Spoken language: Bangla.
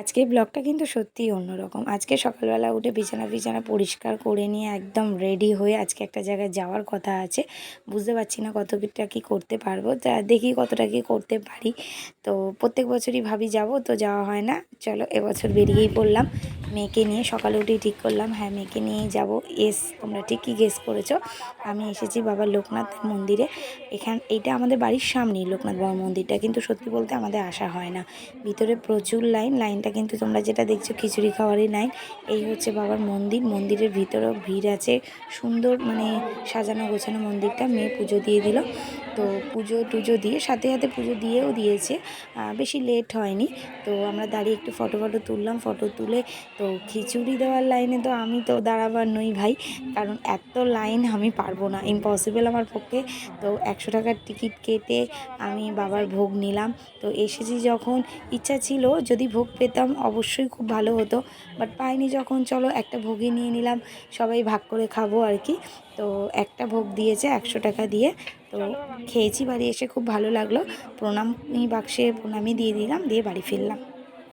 আজকের ব্লগটা কিন্তু সত্যিই অন্যরকম। আজকে সকালবেলা উঠে বিছানা পরিষ্কার করে নিয়ে একদম রেডি হয়ে আজকে একটা জায়গায় যাওয়ার কথা আছে। বুঝতে পারছি না কতটা কি করতে পারবো। তা দেখি কতটা কি করতে পারি। তো প্রত্যেক বছরই ভাবি যাব, তো যাওয়া হয় না। চলো এবছর বেরিয়েই পড়লাম। মেয়েকে নিয়ে সকালে উঠেই ঠিক করলাম, হ্যাঁ মেয়েকে নিয়েই যাব। তোমরা ঠিকই গেস করেছো। আমি এসেছি বাবা লোকনাথ মন্দিরে। এইটা আমাদের বাড়ির সামনেই লোকনাথ বাবা মন্দিরটা, কিন্তু সত্যি বলতে আমাদের আসা হয় না। ভিতরে প্রচুর লাইনটা কিন্তু তোমরা যেটা দেখছো খিচুড়ি খাওয়ারই লাইন। এই হচ্ছে বাবার মন্দির। মন্দিরের ভিতরেও ভিড় আছে। সুন্দর মানে সাজানো গোছানো মন্দিরটা। মেয়ে পুজো দিয়ে দিল। তো পুজো টুজো দিয়ে সাথে সাথে পুজো দিয়েও দিয়েছে। বেশি লেট হয়নি। তো আমরা দাঁড়িয়ে একটু ফটো তুললাম। ফটো তুলে তো খিচুড়ি দেওয়ার লাইনে তো আমি তো দাঁড়াবার নই ভাই, কারণ এত লাইন আমি পারবো না, ইম্পসিবল আমার পক্ষে। তো 100 টাকার টিকিট কেটে আমি বাবার ভোগ নিলাম। তো এসেছি যখন, ইচ্ছা ছিল যদি ভোগ পেতাম অবশ্যই খুব ভালো হতো, বাট পাইনি যখন চলো একটা ভোগই নিয়ে নিলাম। সবাই ভাগ করে খাবো আর কি। তো একটা ভোগ দিয়েছে 100 টাকা দিয়ে। তো খেয়েছি, বাড়ি এসে খুব ভালো লাগলো। প্রণামী বাক্সে প্রণামী দিয়ে দিলাম, দিয়ে বাড়ি ফিরলাম।